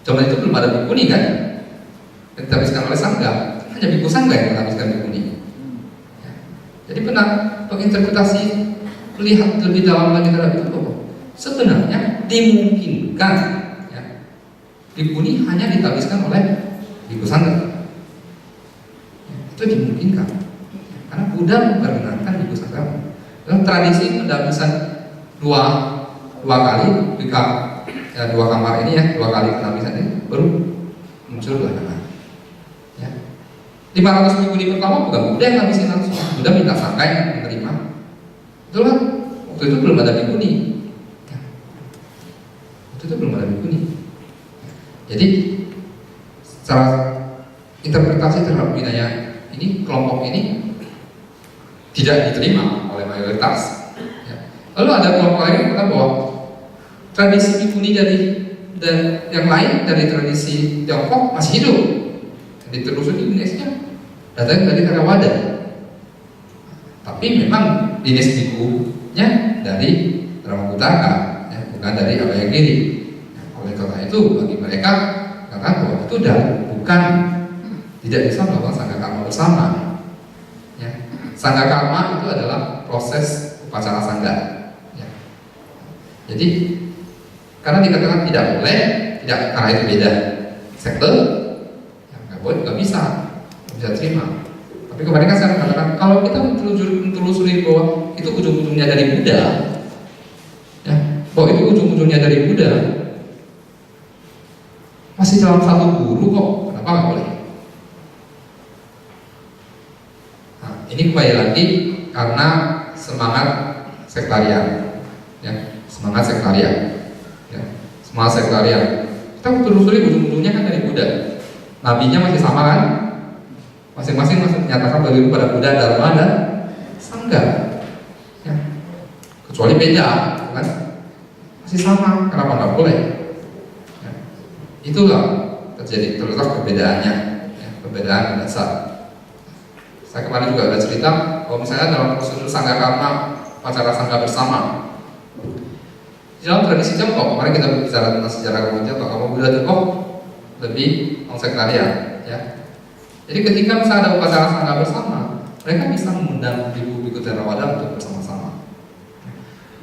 Zaman itu belum ada bikuni kan, yang ditabiskan oleh sangga, hanya biku sangga yang mentabiskan bikuni. Ya. Jadi benar, penginterpretasi melihat lebih dalam lagi terhadap itu bahwa sebenarnya dimungkinkan ya, bikuni hanya ditabiskan oleh biku sangga. Ya, itu dimungkinkan, karena Buddha memperkenalkan biku sangga. Dalam tradisi pendabisan dua kali, ya, 2 kamar ini ya, 2 kali penabisan ini baru muncul belakangan. Ya. 500 bikuni pertama bukan Buddha yang ngabisin langsung, Buddha minta sangga yang menerima. Betul kan? Waktu itu belum ada bikuni. Ya. Waktu itu belum ada bikuni. Jadi secara interpretasi terhadap wilayah ini, kelompok ini tidak diterima oleh mayoritas. Ya. Lalu ada kelompok lain yang mengatakan bahwa tradisi bikuni dan yang lain dari tradisi Tiongkok masih hidup, ditelusuri di Indonesia, datang dari Theravada. Tapi memang dinas bikunya dari Brahmaguptaka, ya, bukan dari Abhayagiri. Ya, oleh karena itu bagi mereka katakan bahwa itu bukan, tidak bisa melakukan sangga karma bersama. Ya. Sangga karma itu adalah proses upacara sangga. Ya. Jadi karena dikatakan tidak boleh, tidak, karena itu beda sekte, ya, nggak boleh, nggak bisa terima. Tapi kemarin kan saya mengatakan kalau kita menelusuri bahwa itu ujung-ujungnya dari Buddha, ya, bahwa itu ujung-ujungnya dari Buddha, masih dalam satu guru kok, kenapa nggak boleh? Nah, ini kembali lagi karena semangat sektarian, ya, semangat sektarian. Semangat sektarian. Kita telusuri ujung-ujungnya kan dari Buddha. Nabinya masih sama kan? Masing-masing masih menyatakan bagi pada Buddha, Dharma dan Sangga. Ya. Kecuali beda, kan? Masih sama. Kenapa nggak boleh? Ya. Itulah terjadi terletak perbedaannya, ya, perbedaan dasar. Saya kemarin juga ada cerita kalau misalnya dalam prosedur sangga karma, upacara sangga bersama. Di dalam tradisi Tiongkok, kemarin kita bicara tentang sejarah agama Tiongkok, agama Buddha Tiongkok lebih non-sektarian, ya. Jadi ketika misalnya ada upacara sangga bersama, mereka bisa mengundang biku-biku Theravada untuk bersama-sama.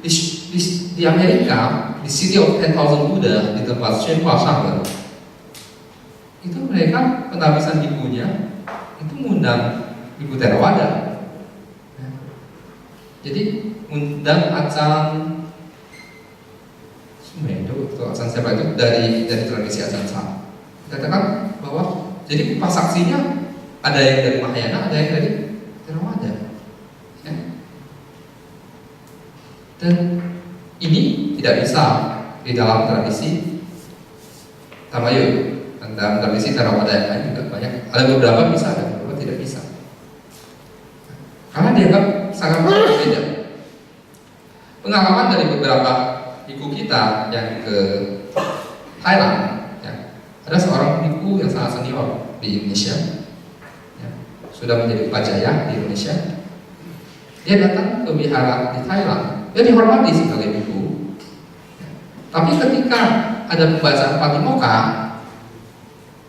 Di Amerika, di City of 10,000 Buddha, di tempat Shenhua Sangha, itu mereka penabisan bikunya itu mengundang biku Theravada. Ya. Jadi mengundang Achan Mendo atau Achan siapa itu dari tradisi Achan Sam. Dikatakan bahwa jadi pas saksinya ada yang dari Mahayana, ada yang dari Theravada. Ya. Dan ini tidak bisa di dalam tradisi Tamayun, dan dalam tradisi Theravada yang lain juga banyak. Ada beberapa bisa, ada beberapa tidak bisa. Karena dianggap sangat berbeda. Pengalaman dari beberapa biku kita yang ke Thailand, ya, ada seorang biku yang sangat senior di Indonesia, ya, sudah menjadi upajaya di Indonesia. Dia datang ke wihara di Thailand, dia dihormati sebagai biku, ya. Tapi ketika ada pembacaan Patimokkha,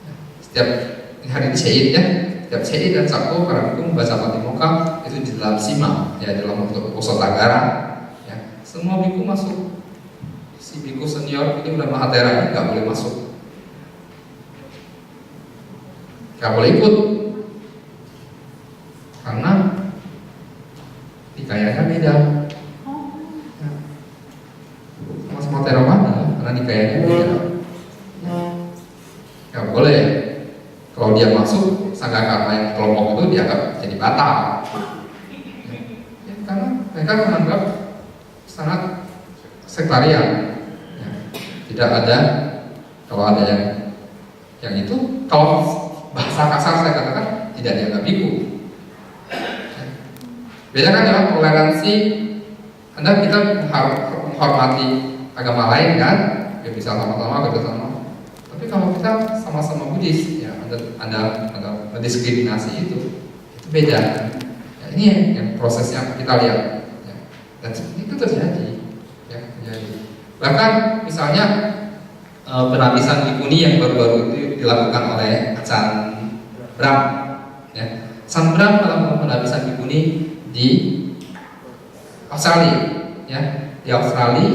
ya, setiap hari ini Syed, ya, setiap Syed dan Sabtu para biku membaca Patimokkha itu di dalam sima, ya, dalam bentuk Posotagara, ya. Semua biku masuk. Si biku senior ini udah Mahatera ini nggak boleh masuk, nggak boleh ikut karena nikahnya beda. Sama Theravada karena nikahnya beda, nggak boleh. Kalau dia masuk, sangga karma yang kelompok itu dianggap jadi batal, ya, karena mereka menganggap sangat sektarian. Tidak ada, kalau ada yang itu, kalau bahasa kasar saya katakan tidak dianggap biku. Beda kan dengan toleransi. Anda kita menghormati agama lain kan, ya bisa sama-sama bersama. Tapi kalau kita sama-sama Buddhis, ya Anda mendiskriminasi itu beda. Ya, ini yang prosesnya kita lihat, ya. Dan itu terjadi, ya, terjadi. Bahkan misalnya penabisan bikuni yang baru-baru itu dilakukan oleh Achan Brahm. Ya. Achan Brahm melakukan penabisan bikuni di Australia. Ya. Di Australia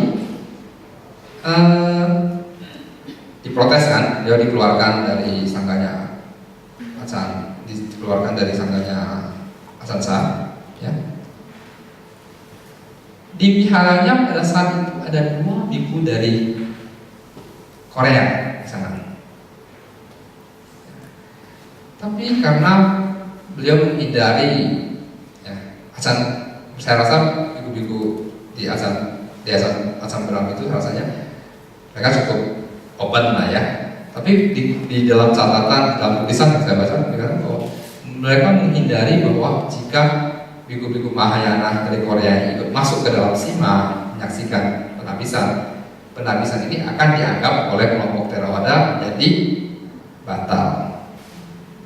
diprotes kan, dia dikeluarkan dari sangganya Achan, dikeluarkan dari sangganya Achan Chah. Ya. Di viharanya pada saat itu ada 2 biku dari Korea di sana. Tapi karena beliau menghindari, ya, saya rasa biku-biku di Achan Brahm itu rasanya mereka cukup open lah ya. Tapi di dalam catatan, dalam tulisan yang saya baca, dikatakan bahwa mereka menghindari bahwa jika biku-biku Mahayana dari Korea yang ikut masuk ke dalam Sima menyaksikan penabisan ini akan dianggap oleh kelompok Theravada jadi batal.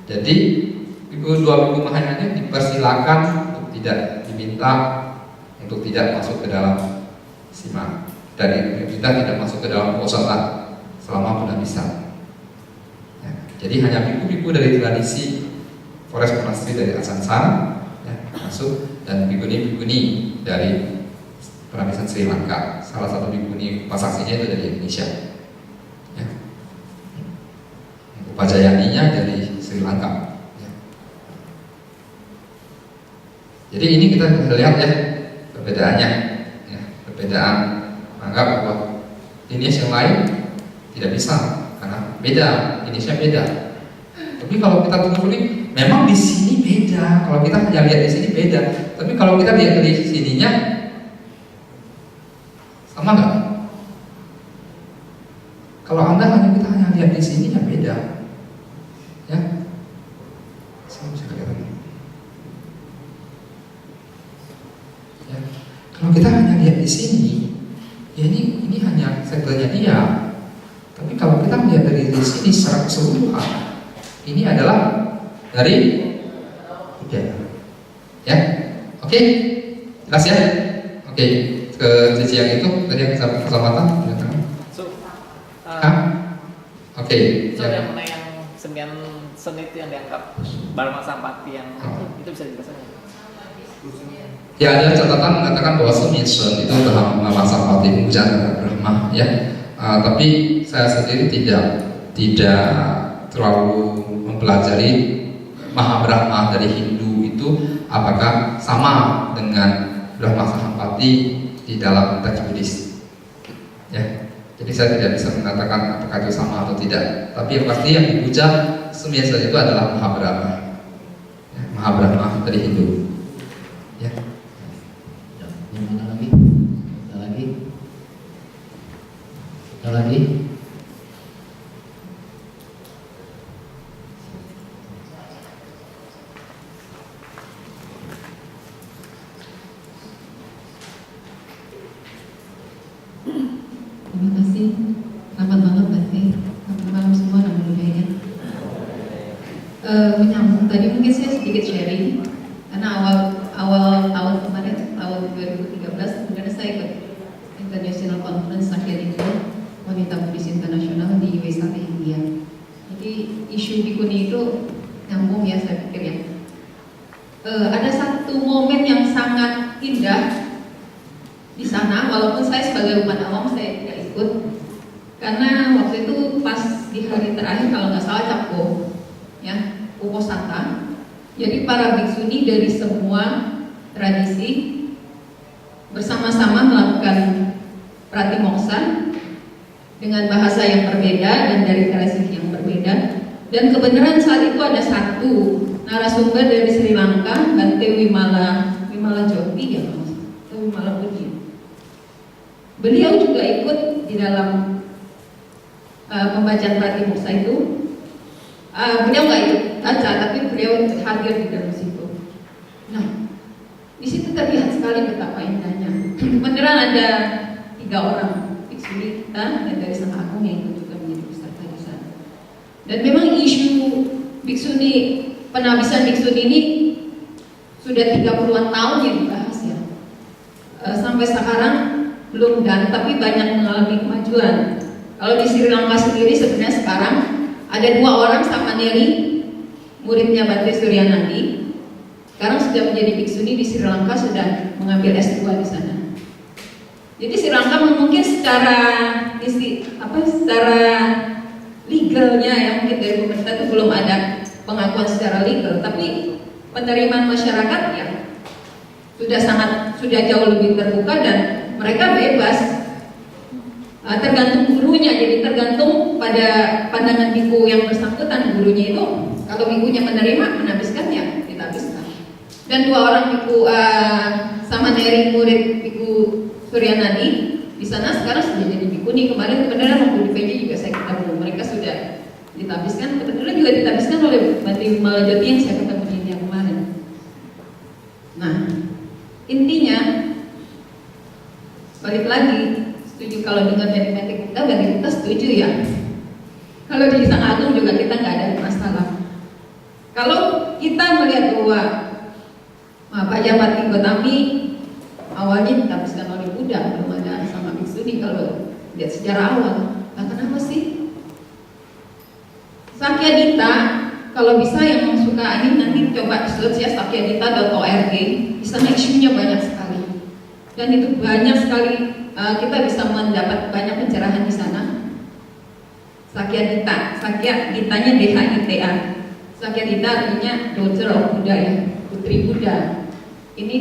Jadi dua biku Mahayana dipersilakan untuk tidak diminta untuk tidak masuk ke dalam Sima dan kita tidak masuk ke dalam Posata selama penabisan. Ya, jadi hanya biku-biku dari tradisi Forest Monastery dari Achan Chah ya, masuk, dan bikuni-bikuni dari penabisan Sri Lanka. Salah satu bikuni pasaksinya itu dari Indonesia. Ya. Upajayaninya dari Sri Lanka. Ya. Jadi ini kita lihat ya perbedaannya, ya, perbedaan menganggap bahwa jenis yang lain tidak bisa karena beda, jenisnya beda. Tapi kalau kita telusuri, memang di sini beda. Kalau kita hanya lihat di sini beda. Tapi kalau kita lihat dari sininya, sama nggak? Kalau kita hanya lihat di sininya beda, ya. Saya bisa kelihatan. Ya. Kalau kita hanya lihat di sini, ya ini hanya sekelnya dia. Tapi kalau kita melihat dari sini secara keseluruhan, ini adalah dari udara. Ya, oke, jelas ya. Oke, ke sisi yang itu tadi yang keselamatan. Oke. So yang mana yang senian seni itu yang dianggap Brahma Sampati yang itu bisa dijelaskan? Ya, ada catatan mengatakan bahwa Sun itu dalam Brahma Sampati Mujana Brahma ya. Tapi saya sendiri tidak terlalu mempelajari Mahabrahma dari Hindu itu apakah sama dengan Brahma Sampati di dalam teks Buddhis. Ya. Jadi saya tidak bisa mengatakan apakah itu sama atau tidak. Tapi yang pasti yang dipuja Sumyasa itu adalah Mahabrahma. Ya, Mahabrahma dari Hindu. Ya. Yang mana lagi? Ada lagi? Terima kasih. Selamat malam Mbak Teh. Selamat malam semua nama budaya. Menyambung tadi mungkin saya sedikit sharing karena awal tahun kemarin tahun 2013 sebenarnya saya ikut International Conference akhir itu Wanita Buddhis Internasional di Vesali India. Jadi isu bikuni itu nyambung ya saya pikir ya. Ada satu momen yang sangat indah di sana, walaupun saya sebagai umat awam saya tidak ikut karena waktu itu pas di hari terakhir kalau nggak salah Capo ya, Uposatha. Jadi para biksuni dari semua tradisi bersama-sama melakukan pratimoksa dengan bahasa yang berbeda dan dari tradisi yang berbeda. Dan kebenaran saat itu ada satu narasumber dari Sri Lanka, Bante Wimala Jyoti ya, atau Wimala Budi. Beliau juga ikut di dalam pembacaan pratimoksa itu. Beliau nggak ikut baca, tapi beliau hadir di dalam situ. Nah, di situ terlihat sekali betapa indahnya. Beneran ada 3 orang biksuni kita dan dari Sang Agung yang ikut juga menjadi peserta di sana. Dan memang isu biksuni, penabisan biksuni ini sudah 30-an tahun yang dibahas ya. Sampai sekarang belum dan tapi banyak mengalami kemajuan. Kalau di Sri Lanka sendiri sebenarnya sekarang ada 2 orang Samaneri, muridnya Bante Suryanandi. Sekarang sudah menjadi biksuni di Sri Lanka, sudah mengambil S2 di sana. Jadi Sri Lanka mungkin secara legalnya ya, mungkin dari pemerintah itu belum ada pengakuan secara legal, tapi penerimaan masyarakat ya sudah jauh lebih terbuka dan mereka bebas. Tergantung gurunya, jadi tergantung pada pandangan biku yang bersangkutan. Gurunya itu kalau bikunya menerima, menhabiskan ya dihabiskan. Dan 2 orang biku Samaneri murid biku Suryanadi di sana sekarang sudah jadi bikuni. Kemarin sebenarnya waktu di PJ juga saya ketemu, mereka sudah dihabiskan. Kebetulan juga dihabiskan oleh Bante Malajoti yang saya ketemu di India kemarin. Nah, intinya balik lagi, setuju kalau dengan metode kita, bagi kita setuju ya. Kalau di Sang Agung juga kita nggak ada masalah. Kalau kita melihat bahwa Pak Japati Gotami awalnya dihabiskan oleh Buddha, belum ada sama biksuni. Kalau lihat sejarah awal, nah kenapa sih? Sakyadita, kalau bisa yang suka ini nanti coba search ya sakyadita.org. Di sana isunya banyak sekali, dan itu banyak sekali. Kita bisa mendapat banyak pencerahan di sana. Sakyadita, Sakyaditanya DHITA. Sakyadita artinya daughter of Buddha ya, putri Buddha. Ini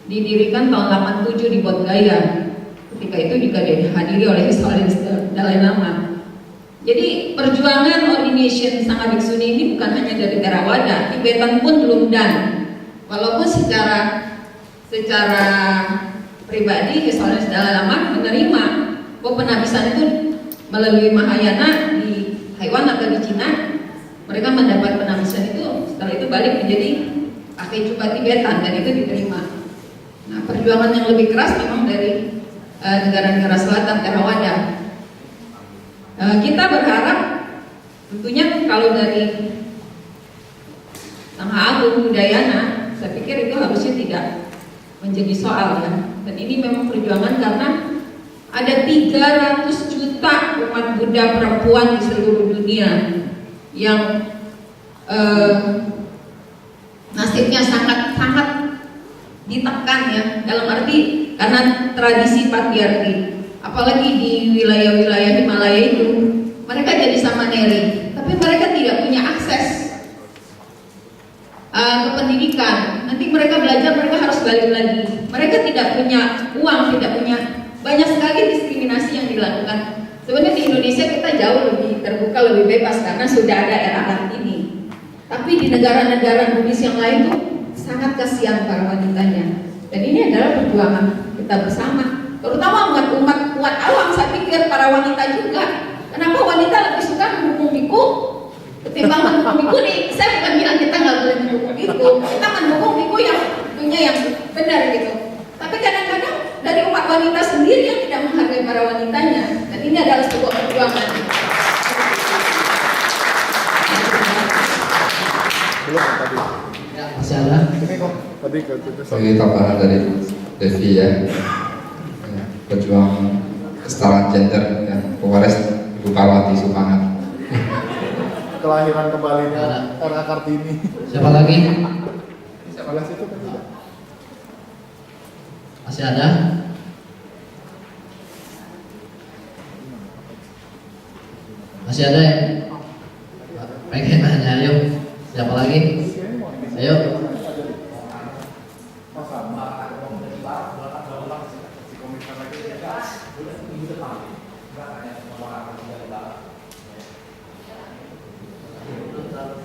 didirikan tahun 87 di Bodh Gaya. Ketika itu juga dihadiri oleh His Holiness Dalai Lama. Jadi perjuangan ordination Sangha Biksuni ini bukan hanya dari Theravada, Tibetan pun belum done. Walaupun secara pribadi His Holiness Dalai Lama menerima bahwa penabisan itu melalui Mahayana di Taiwan atau di Cina. Mereka mendapat penabisan itu, setelah itu balik menjadi pakai coba Tibetan, dan itu diterima. Nah, perjuangan yang lebih keras memang dari negara-negara selatan Theravada. Kita berharap tentunya kalau dari Sangha Agung Udayana, saya pikir itu harusnya tidak menjadi soal ya. Dan ini memang perjuangan karena ada 300 juta umat Buddha perempuan di seluruh dunia yang nasibnya sangat ditekan ya, dalam arti karena tradisi patriarki. Apalagi di wilayah-wilayah Himalaya itu mereka jadi Samaneri, tapi mereka tidak punya akses ke pendidikan. Nanti mereka belajar, mereka harus balik lagi. Mereka tidak punya uang, tidak punya, banyak sekali diskriminasi yang dilakukan. Sebenarnya di Indonesia kita jauh lebih terbuka, lebih bebas karena sudah ada RA ini. Tapi di negara-negara Buddhis yang lain tuh sangat kasihan para wanitanya. Dan ini adalah perjuangan kita bersama, terutama umat awam. Saya pikir para wanita juga. Kenapa wanita lebih suka mendukung biku ketimbang mendukung biku nih? Saya bukan bilang kita nggak boleh mendukung biku, kita mendukung biku yang punya yang benar gitu. Tapi kadang-kadang dari umat wanita sendiri yang tidak menghargai para wanitanya, dan ini adalah sebuah perjuangan. Belum tadi. Ya, masih ada. Ini kok tadi ke Sebagai tambahan dari Devi ya, pejuang kesetaraan gender ya, pewaris Ibu Parwati Supangan. kelahiran kembalinya RA Kartini. Siapa lagi? Sebelah situ kan juga. Masih ada? Masih ada ya? Pengen nanya, ayo. Siapa lagi? Ayo.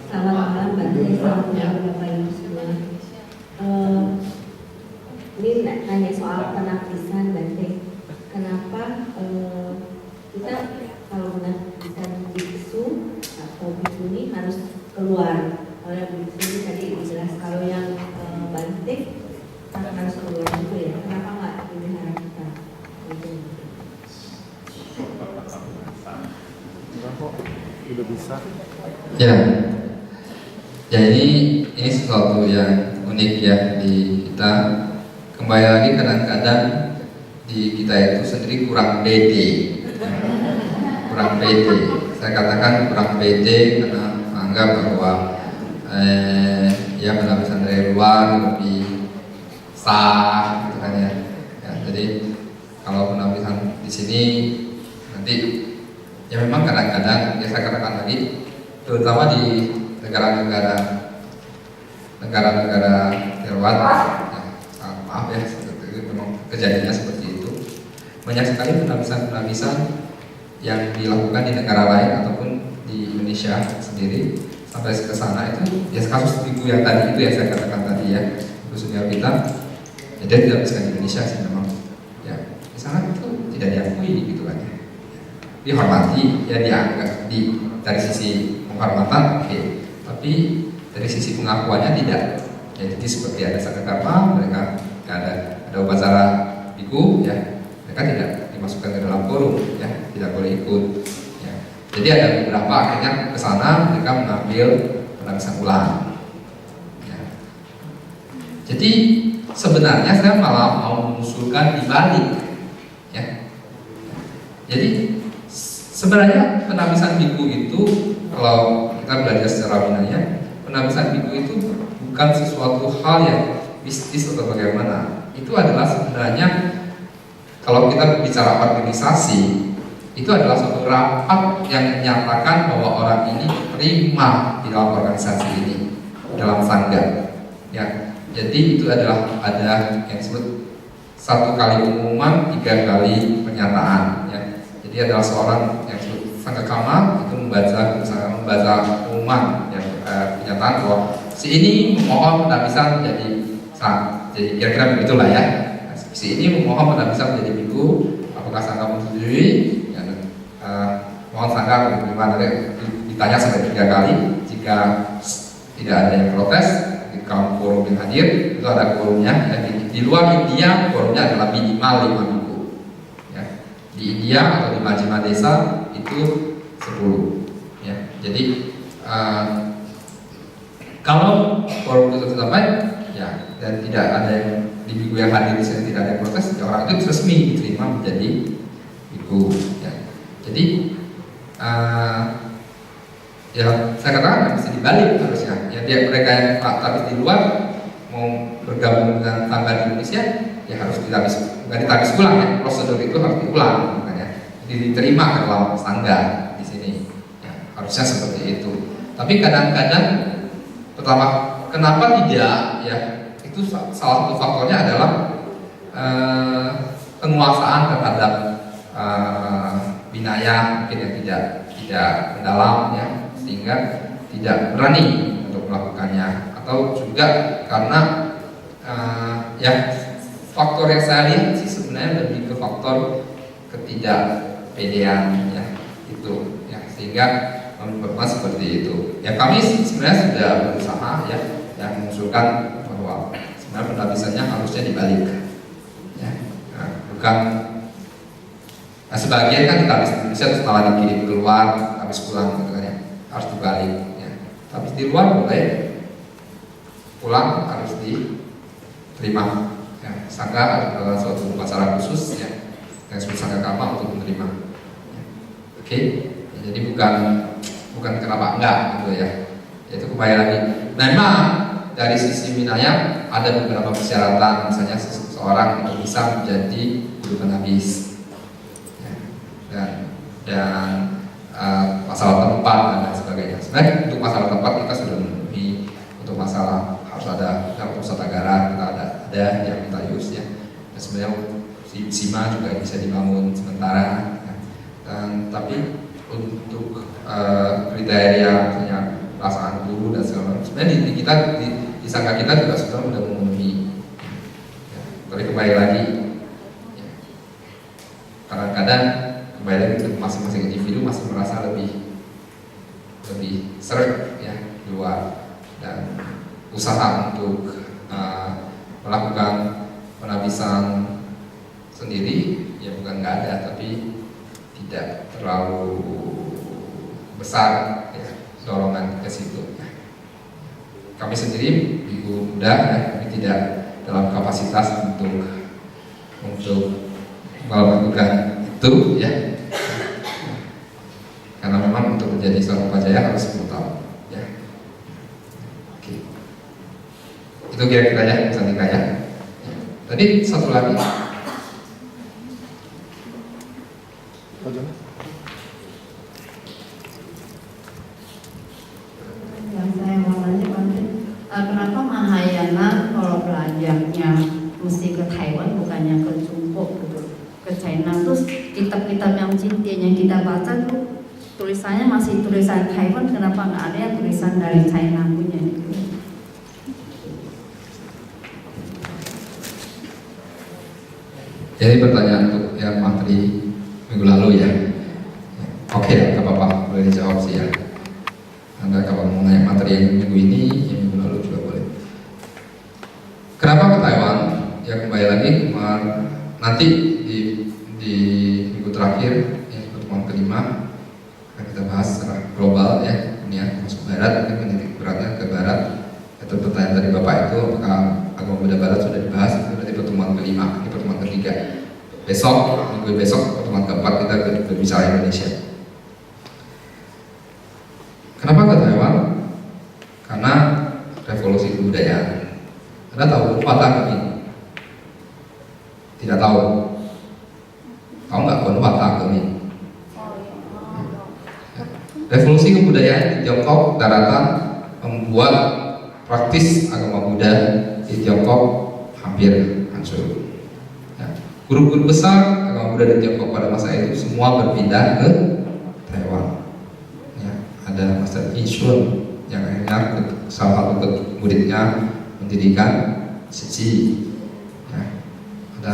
Selamat malam Mbak Teh, selamat malam Bapak Ibu semua. Ini nanya soal penapisan Mbak Teh. Kenapa kita kalau menapiskan biksu atau biksuni harus keluar? Kalau yang biksuni tadi jelas, kalau yang Bante harus keluar juga ya. Kenapa nggak dipelihara kita? Enggak kok, udah bisa. Ya, ya ini sesuatu yang unik ya di kita. Kembali lagi kadang-kadang di kita itu sendiri kurang pede. kurang pede. Saya katakan kurang pede karena menganggap bahwa ya penapisan dari luar lebih sah, gitu kan ya. Jadi kalau penapisan di sini nanti ya memang kadang-kadang ya saya katakan tadi, terutama di negara-negara terluar, ya, maaf ya, memang kejadiannya seperti itu. Banyak sekali penapisan yang dilakukan di negara lain ataupun di Indonesia sendiri sampai ke sana itu ya kasus Biku yang tadi itu yang saya katakan tadi ya, khususnya kita ya, dia tidak bisa di Indonesia sih memang ya, di sana itu tidak diakui gitu kan ya, dihormati ya, dianggap dari sisi penghormatan oke, tapi dari sisi pengakuannya tidak ya. Jadi seperti ada sakakarma, mereka ada upacara Biku ya, mereka tidak dimasukkan ke dalam forum ya, tidak boleh ikut ya. Jadi ada beberapa akhirnya ke sana mereka mengambil penapisan ulang ya. Jadi sebenarnya saya malah mau mengusulkan dibalik ya. Jadi sebenarnya penapisan Biku itu kalau kita belajar secara Winaya, penapisan Biku itu bukan sesuatu hal yang mistis atau bagaimana. Itu adalah sebenarnya kalau kita bicara organisasi, itu adalah suatu rapat yang menyatakan bahwa orang ini terima di dalam organisasi ini, dalam sangga. Ya, jadi itu adalah ada yang disebut 1 kali pengumuman, 3 kali pernyataan. Ya, jadi adalah seorang yang disebut sangkakama itu membaca pengumuman, ya, pernyataan bahwa si ini memohon penapisan menjadi sang. Jadi kira-kira begitulah ya. Si ini memohon penapisan menjadi Biku, apakah sangga menyetujui? Ya, mohon sangga menerima. Ditanya sampai 3 kali. Jika tidak ada yang protes, di kaum forum yang hadir itu ada forumnya. Ya, di luar India forumnya adalah minimal 5 Biku. Ya, di India atau di Majima desa itu 10. Ya, jadi kalau forum itu tercapai, ya, dan tidak ada yang di Biku yang hadir di sini tidak ada yang protes, ya orang itu resmi diterima menjadi Biku. Ya. Jadi ya saya katakan bisa dibalik harusnya. Ya mereka yang tapi di luar mau bergabung dengan tangga di Indonesia, ya harus nggak ditapis ulang ya, prosedur itu harus diulang makanya. Jadi diterima ke dalam tangga di sini. Ya, harusnya seperti itu. Tapi kadang-kadang pertama kenapa tidak ya? Itu salah satu faktornya adalah penguasaan terhadap Winaya mungkin yang tidak mendalam ya, sehingga tidak berani untuk melakukannya, atau juga karena ya faktor yang saya lihat sih sebenarnya lebih ke faktor ketidakpedean ya itu ya, sehingga membuat seperti itu ya. Kami sebenarnya sudah berusaha ya yang mengusulkan bahwa sebenarnya penapisannya harusnya dibalik ya. Bukan sebagian kan ditapis di Indonesia setelah dikirim keluar habis pulang gitu kan ya, harus dibalik ya. Tapi di luar boleh, pulang harus diterima ya. Sangga adalah suatu upacara khusus ya yang disebut sangga kama untuk menerima ya. Oke. Ya, jadi bukan kenapa enggak gitu ya. Itu kembali lagi. Memang dari sisi Winaya ada beberapa persyaratan, misalnya seseorang itu bisa menjadi guru penabis ya, dan masalah tempat dan lain sebagainya. Sebenarnya untuk masalah tempat kita sudah memenuhi. Untuk masalah harus ada pusat negara kita ada yang kita use ya. Dan sebenarnya SIMA juga bisa dibangun sementara ya. Dan tapi untuk kriteria misalnya perasaan guru dan segala macam, sebenarnya di sangka kita juga sudah memenuhi ya. Tapi kembali lagi ya. Kadang-kadang kembali lagi untuk masing-masing individu masih merasa lebih seret ya di luar, dan usaha untuk melakukan penapisan sendiri ya bukan nggak ada, tapi tidak terlalu besar ya dorongan ke situ ya. Kami sendiri Biku muda ya, kami tidak dalam kapasitas untuk melakukan itu ya. untuk menjadi seorang pajaya harus 10 tahun. Ya. Oke. Itu kira-kira ya, Mas Andika ya. Tadi satu lagi. Pak Jonas. Yang saya mau tanya kenapa Mahayana kalau belajarnya mesti ke Taiwan bukannya ke Jungkook gitu, ke China, terus kitab-kitab yang Jintian yang kita baca tuh tulisannya masih tulisan Taiwan, kenapa nggak ada yang tulisan dari China punya gitu? Jadi pertanyaan untuk yang materi minggu lalu ya. Oke, nggak apa-apa, boleh dijawab sih ya. Anda kalau mau nanya materi yang minggu ini, yang minggu lalu juga boleh. Kenapa ke Taiwan? Ya kembali lagi nanti di minggu terakhir, yang pertemuan kelima, akan kita bahas secara global ya, dunia masuk barat, mungkin menitik beratnya ke barat. Itu pertanyaan dari Bapak itu, apakah agama Buddha Barat sudah dibahas? Itu nanti pertemuan kelima, ini pertemuan ketiga. Besok, minggu besok, pertemuan keempat kita berbicara Indonesia. Kenapa ke Taiwan? Karena revolusi kebudayaan. Anda tahu Wata ini? Tidak tahu. Tahu nggak Wata ini? Revolusi kebudayaan di Tiongkok daratan membuat praktis agama Buddha di Tiongkok hampir hancur. Guru-guru besar agama Buddha di Tiongkok pada masa itu semua berpindah ke Taiwan. Ada Master Yishun yang akhirnya salah satu muridnya mendirikan Shichi. Ya. Ada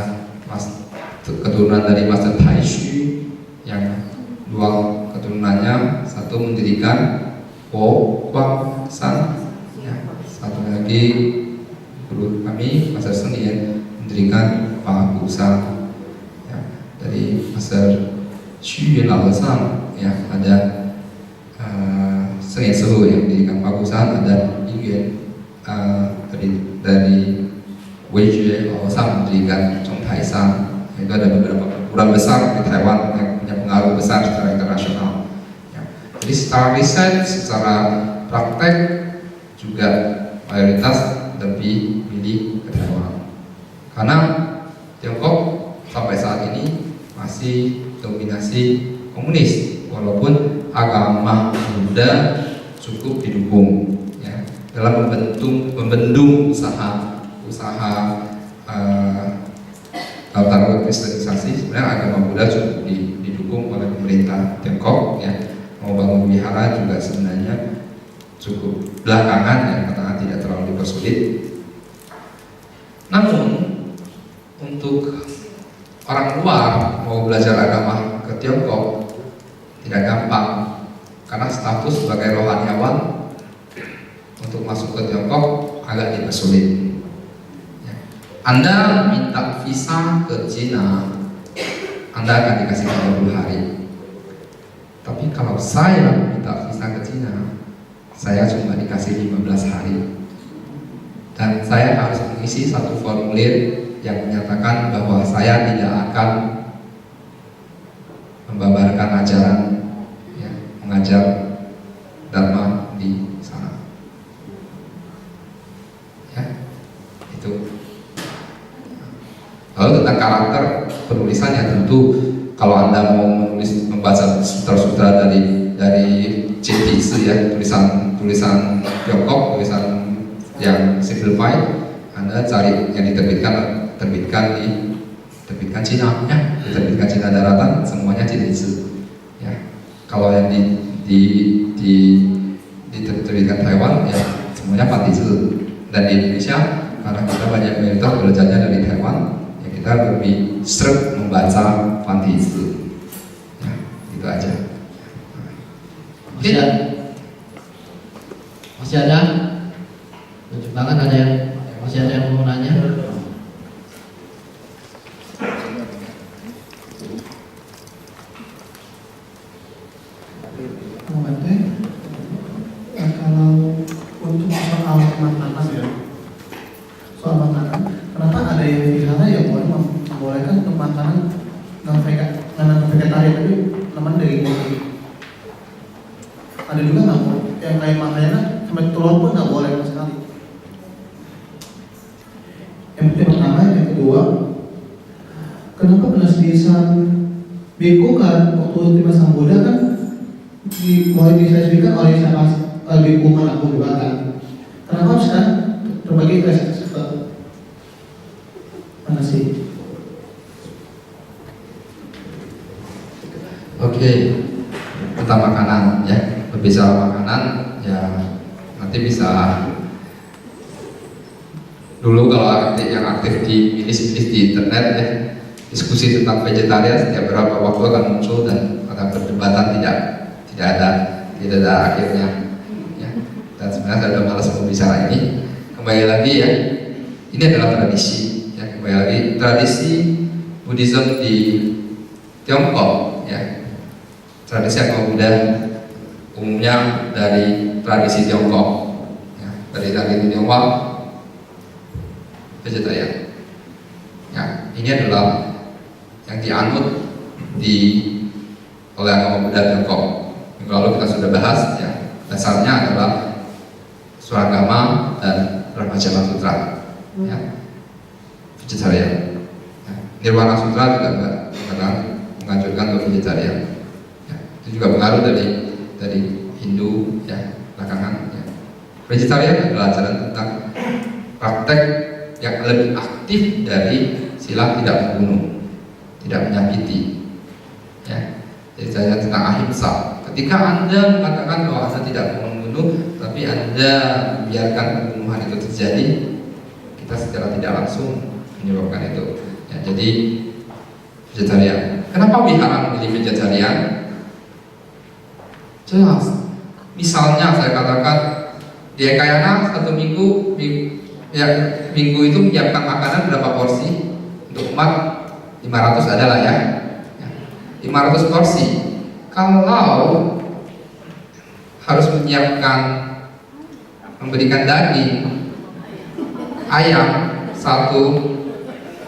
keturunan dari Master Taishu yang dua keturunannya, satu mendirikan Po Guang San, ya. Satu lagi guru kami Master Seni yang mendirikan Bagusan. Ya. Dari Master Xu Yuan Lao Sang, ya, ada Seng Sehu yang mendirikan Bagusan, ada Yingyan dari Wei Jue Lao Sang mendirikan Zhong Tai San. Itu ada beberapa perguruan besar di Taiwan yang punya pengaruh besar secara internasional. Ya. Jadi secara riset, secara praktek juga mayoritas lebih milih ke Taiwan. Karena Tiongkok sampai saat ini masih dominasi komunis, walaupun agama Buddha cukup didukung ya, dalam membendung usaha dalam tanda kristenisasi. Sebenarnya agama Buddha cukup didukung oleh pemerintah Tiongkok ya. Mau bangun wihara juga sebenarnya cukup belakangan ya, karena tidak terlalu dipersulit. Namun untuk orang luar mau belajar agama ke Tiongkok tidak gampang, karena status sebagai rohaniawan untuk masuk ke Tiongkok agak dipersulit. Ya. Anda minta visa ke Cina, Anda akan dikasih 30 hari. Tapi kalau saya minta visa ke Cina, saya cuma dikasih 15 hari. Dan saya harus mengisi satu formulir yang menyatakan bahwa saya tidak akan membabarkan ajaran ya, mengajar Dharma di sana. Ya, itu. Lalu tentang karakter penulisannya, tentu kalau Anda mau membaca sutra-sutra dari Chinese ya, tulisan Tiongkok, tulisan yang simplified, Anda cari yang diterbitkan Cina ya, diterbitkan Cina daratan, semuanya Chinese ya. Kalau yang diterbitkan Taiwan ya semuanya Pantisi. Dan di Indonesia karena kita banyak mayoritas belajarnya dari Taiwan ya, kita lebih sering membaca Pantisi ya, gitu aja. Masih ada? Lucu banget, ada yang masih ada yang mau nanya? Kalau untuk soal makanan ya, soal makanan, kenapa ada yang wihara yang boleh membolehkan untuk makanan non vegetarian tapi namun dari Ada juga nggak boleh, yang kayak Mahayana sampai telur pun nggak boleh sama sekali. Yang pertama, yang kedua, kenapa penasbisan biku kan waktu di masa Buddha kan boleh disaksikan oleh sama biku manapun juga kan? Kenapa sekarang terbagi ke mana sih? Oke, tentang makanan ya. Berbicara makanan ya, nanti bisa dulu kalau yang aktif di milis-milis di internet ya, diskusi tentang vegetarian setiap berapa waktu akan muncul dan akan perdebatan tidak ada akhirnya ya. Dan sebenarnya saya sudah malas berbicara ini. Kembali lagi ya, ini adalah tradisi ya, kembali lagi tradisi Buddhism di Tiongkok ya. Tradisi agama Buddha umumnya dari tradisi Tiongkok ya, dari Tiongkok vegetarian ya. Ini adalah yang dianut oleh agama Buddha Tiongkok. Minggu lalu kita sudah bahas ya, dasarnya adalah Swaragama dan Brahmacharya Sutra ya, vegetarian ya. Nirwana Sutra juga menganjurkan untuk vegetarian ya. Itu juga pengaruh dari Hindu ya, belakangan ya. Vegetarian adalah ajaran tentang praktek yang lebih aktif dari sila tidak membunuh, tidak menyakiti ya. Jadi saya tentang ahimsa. Ketika Anda mengatakan bahwa Anda tidak membunuh, tapi Anda membiarkan pembunuhan itu terjadi, kita secara tidak langsung menyebabkan itu ya. Jadi vegetarian. Kenapa wihara memilih vegetarian? Jelas. Misalnya saya katakan di Ekayana satu minggu itu menyiapkan makanan berapa porsi untuk umat? 500 adalah ya 500 porsi. Kalau harus memberikan daging ayam satu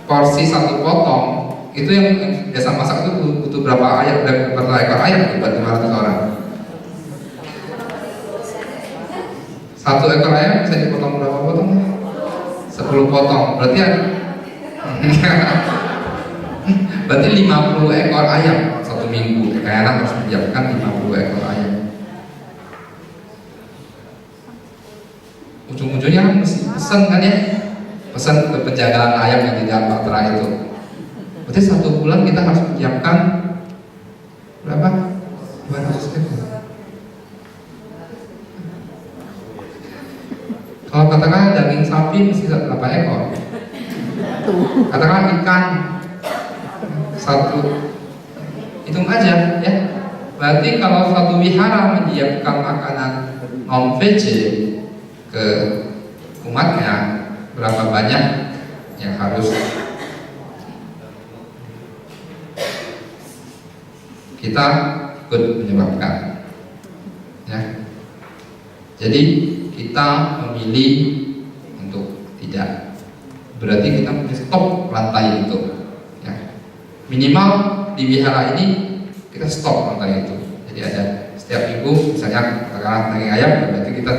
porsi, satu potong, itu yang biasa masak itu butuh berapa ekor ayam buat 500 orang? Satu ekor ayam bisa dipotong berapa potong? 10 potong. Berarti berarti 50 ekor ayam satu minggu. Kayaknya harus menyiapkan 50 ekor ayam. Ujung-ujungnya mesti pesan kan ya, pesan ke penjagaan ayam yang di dalam patra itu. Berarti satu bulan kita harus menyiapkan berapa? 200 ekor. Kalau katakan daging sapi mesti berapa ekor? Katakan ikan satu, hitung aja ya. Berarti kalau satu wihara menyiapkan makanan non-veg ke umatnya, berapa banyak yang harus kita ikut menyebabkan ya. Jadi kita memilih untuk tidak, berarti kita mesti stop rantai itu ya. Minimal di wihara ini kita stop rantai itu. Jadi ada setiap minggu misalnya katakanlah daging ayam, berarti kita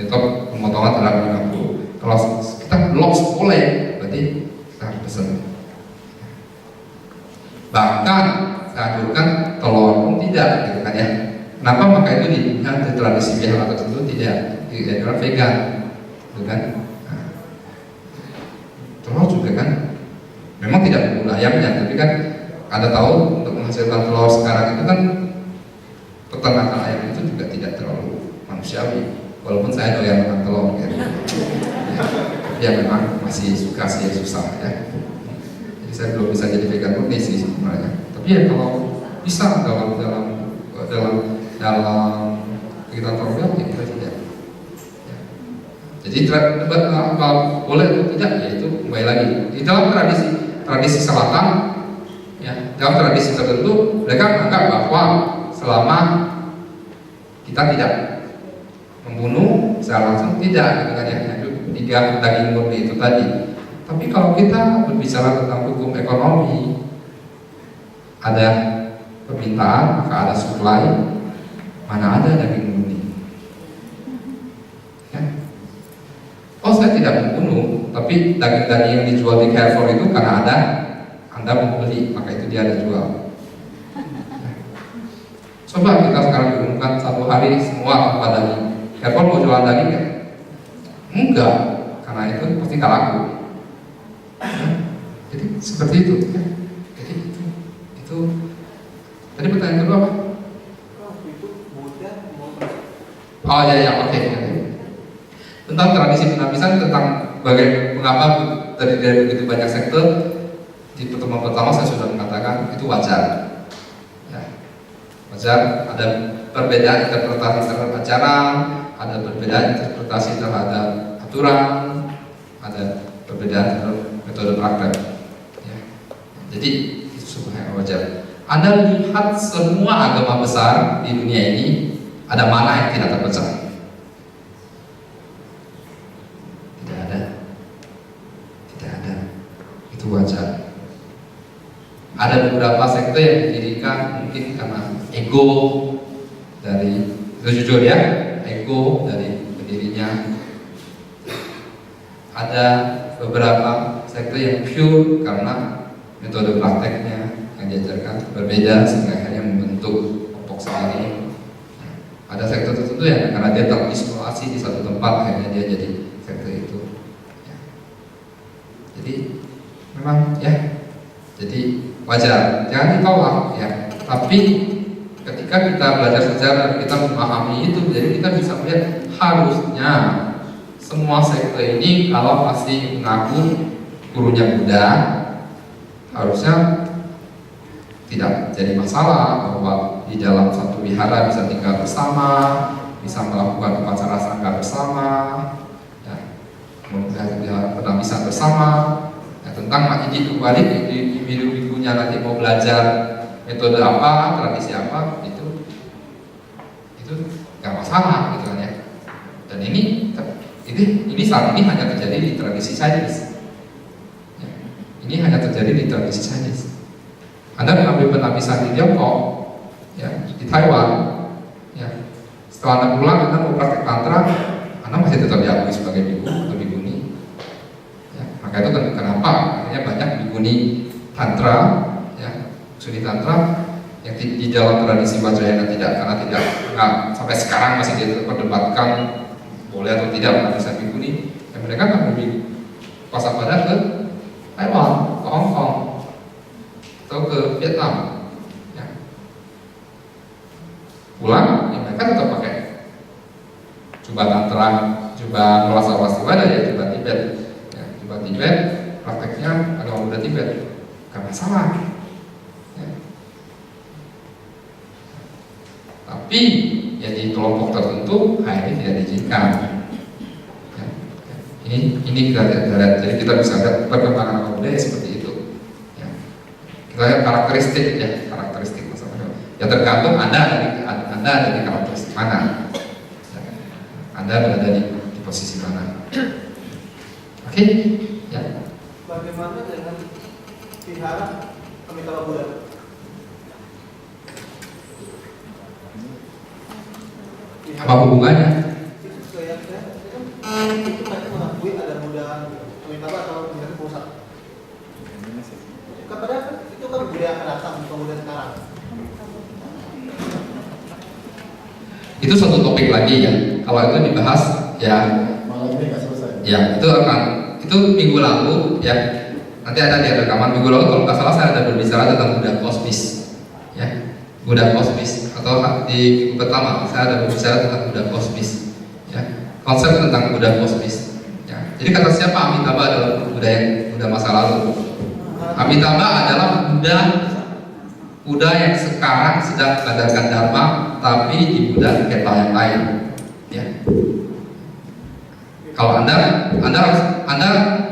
stop pemotongan terhadap 50. Kalau kita lost boleh, berarti kita harus pesan. Bahkan saya anjurkan telur pun tidak gitu kan ya. Kenapa? Maka itu di tradisi wihara tertentu tidak vegan, gitu kan? Nah, telur juga kan, memang tidak membunuh ayamnya, tapi kan Anda tahu untuk menghasilkan telur sekarang itu kan peternakan ayam itu juga tidak terlalu manusiawi, walaupun saya doyan makan telur, gitu. Ya memang masih suka sih, susah ya. Jadi saya belum bisa jadi vegan murni sih sebenarnya. Tapi ya kalau bisa dalam kegiatan program ya kita tidak. Ya. Jadi debat apa boleh atau tidak, ya itu kembali lagi di dalam tradisi selatan ya, dalam tradisi tertentu mereka menganggap bahwa selama kita tidak membunuh secara langsung tidak, gitu kan ya, tiga daging murni itu tadi. Tapi kalau kita berbicara tentang hukum ekonomi, ada permintaan maka ada supply, mana ada daging tidak membunuh, tapi daging-daging yang dijual di Carrefour itu karena ada Anda mau beli, maka itu dia ada jual. Coba kita sekarang diumumkan satu hari semua tanpa daging. Carrefour mau jualan daging nggak? Enggak, karena itu pasti nggak laku. Jadi seperti itu. Ya. Jadi itu. Tadi pertanyaan kedua apa? Oh ya, oke. Tentang tradisi penapisan, tentang mengapa dari begitu banyak sektor. Di pertemuan pertama saya sudah mengatakan itu wajar. Ya, wajar. Ada perbedaan interpretasi terhadap acara, ada perbedaan interpretasi terhadap aturan, ada perbedaan terhadap metode praktek. Ya. Jadi itu sebenarnya wajar. Anda lihat semua agama besar di dunia ini, ada mana yang tidak terpecah? Tidak ada. Tidak ada. Itu wajar. Ada beberapa sekte yang didirikan mungkin karena ego dari, itu jujur ya, ego dari pendirinya. Ada beberapa sekte yang pure karena metode prakteknya yang diajarkan berbeda sehingga akhirnya membentuk kelompok sendiri. Ada sekte tertentu yang karena dia terisolasi di satu tempat akhirnya dia jadi sekte itu. Ya. Jadi memang ya, jadi wajar, jangan ditolak ya. Tapi ketika kita belajar sejarah, kita memahami itu, jadi kita bisa melihat harusnya semua sekte ini kalau masih mengaku gurunya Buddha, harusnya tidak jadi masalah bahwa di dalam satu wihara bisa tinggal bersama, bisa melakukan upacara sangga bersama, ya, kemudian penapisan bersama. Ya, tentang Mahidi kembali di biku-bikunya nanti mau belajar metode apa, tradisi apa, itu nggak masalah gitu kan ya. Dan ini saat ini hanya terjadi di tradisi Chinese. Ya, ini hanya terjadi di tradisi Chinese. Anda mengambil penapisan di Tiongkok, ya, di Taiwan, ya, setelah Anda pulang, Anda mau praktek tantra, Anda masih tetap diakui sebagai biku atau bikuni. Ya, maka itu kenapa akhirnya banyak bikuni tantra, ya, suni tantra yang di dalam tradisi Vajrayana tidak, karena tidak sampai sekarang masih diperdebatkan boleh atau tidak penapisan bikuni. Dan mereka akan lebih waspada ke Taiwan, ke Hong Kong, atau ke Vietnam, ya. Pulang, ya mereka tetap pakai jubah tantra, jubah Mulasawasiwada, ya, jubah Tibet, ya, jubah Tibet, prakteknya agama Buddha Tibet, gak masalah. Ya. Tapi ya di kelompok tertentu, ini tidak diizinkan. Ya. Ini kita lihat, jadi kita bisa lihat perkembangan agama Buddha seperti itu. Kita lihat karakteristik masalahnya. Ya tergantung Anda ada di karakteristik mana. Anda berada di posisi mana. Oke? Ya. Bagaimana dengan vihara Amitabha Buddha? Apa hubungannya? Itu mereka mengakui ada Buddha Amitabha atau Buddha pusat. Padahal itu kan Buddha yang akan datang, bukan Buddha sekarang. Itu suatu topik lagi ya. Kalau itu dibahas ya. Malam ini nggak selesai. Ya itu minggu lalu ya. Nanti ada di rekaman minggu lalu kalau nggak salah saya ada berbicara tentang Buddha kosmis. Ya, Buddha kosmis atau di minggu pertama saya ada berbicara tentang Buddha kosmis. Ya, konsep tentang Buddha kosmis. Ya, jadi kata siapa Amitabha adalah Buddha masa lalu. Amitabha adalah Buddha yang sekarang sedang mengajarkan Dharma, tapi di Buddha keta yang lain. Ya. Kalau Anda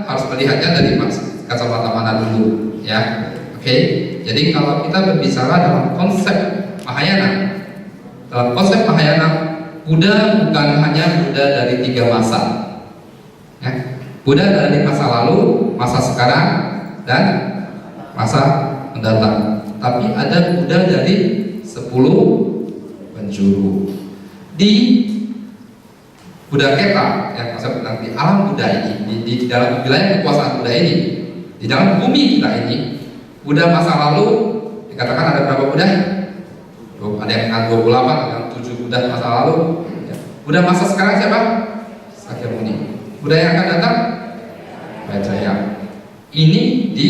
harus melihatnya dari kacamata mana dulu, ya. Oke. Jadi kalau kita berbicara dalam konsep Mahayana, Buddha bukan hanya Buddha dari 3 masa. Ya. Buddha dari masa lalu, masa sekarang, dan masa mendatang. Tapi ada Buddha dari 10 penjuru. Di Buddha Keta, yang konsep tentang di alam Buddha ini, di dalam wilayah kekuasaan Buddha ini, di dalam bumi kita ini, Buddha masa lalu dikatakan ada berapa Buddha? Ada yang 28, ada yang 7 Buddha masa lalu. Ya. Buddha masa sekarang siapa? Sakyamuni. Buddha yang akan datang? Maitreya. Ini di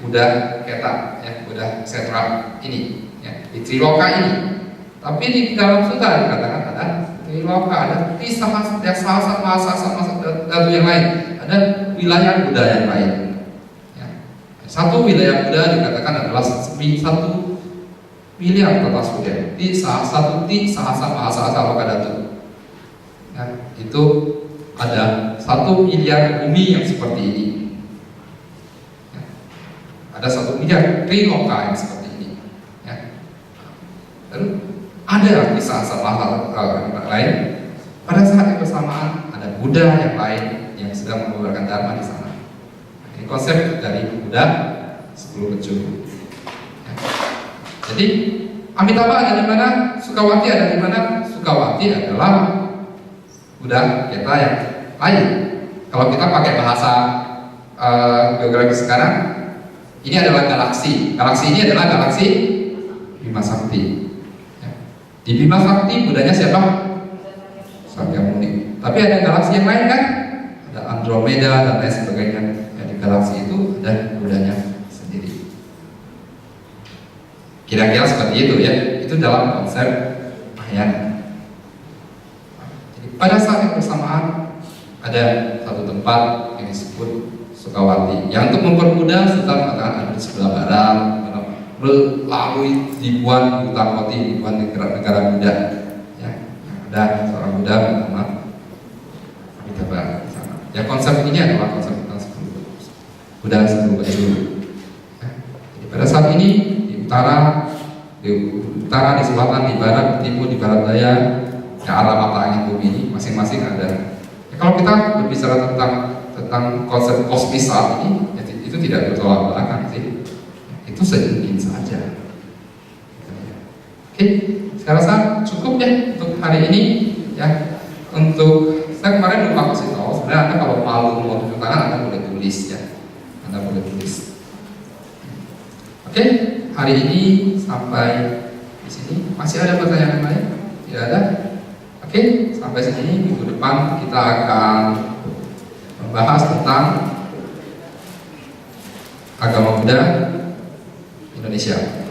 Buddha Keta, ya, Buddha Setra ini, ya, di Triloka ini. Tapi di dalam sutra dikatakan ada Triloka, ada salah satu yang lain, ada wilayah Buddha yang lain. Ya. Satu wilayah Buddha dikatakan adalah 1 miliar tata surya di satu di sahasa mahasasa lokadatu. Ya, itu ada 1 miliar bumi yang seperti ini. Ya. Ada 1 miliar triloka yang seperti ini. Ya. Lalu ada di sahasa mahasasa lain. Pada saat yang bersamaan ada Buddha yang lain yang sedang mengabarkan dharma di sana. Ini konsep dari Buddha 10 penjuru. Ya. Jadi Amitabha ada di mana? Sukawati ada di mana? Sukawati adalah Buddha Keta yang lain. Kalau kita pakai bahasa geografi sekarang, ini adalah galaksi. Galaksi ini adalah galaksi Bima Sakti. Ya. Di Bima Sakti Buddhanya siapa? Sakyamuni. Tapi ada galaksi yang lain kan? Ada Andromeda dan lain sebagainya. Ya, di galaksi itu ada Buddhanya sendiri. Kira-kira seperti itu ya. Itu dalam konsep Mahayana. Jadi pada saat yang bersamaan ada satu tempat yang disebut Sukawati. Yang untuk mempermudah Suta mengatakan ada di sebelah barat, melalui ribuan hutan koti, ribuan negara Buddha. Ya, ada seorang Buddha bernama Amitabha di sana. Ya, konsep ini adalah konsep tentang 10 Buddha 10 penjuru. Ya, jadi pada saat ini di utara, di selatan, di barat, di timur, di barat daya, ke arah mata angin bumi ini masing-masing ada. Ya, kalau kita berbicara tentang konsep kosmis saat ini, ya, itu tidak bertolak belakang sih. Itu sedikit saja. Oke, saya rasa cukup ya untuk hari ini. Ya, untuk saya kemarin lupa kasih tahu. Sebenarnya Anda kalau malu mau tunjuk tangan, Anda boleh tulis ya. Anda boleh tulis. Oke, hari ini sampai di sini. Masih ada pertanyaan lain? Tidak ada? Oke, sampai sini. Minggu depan kita akan membahas tentang agama Buddha Indonesia.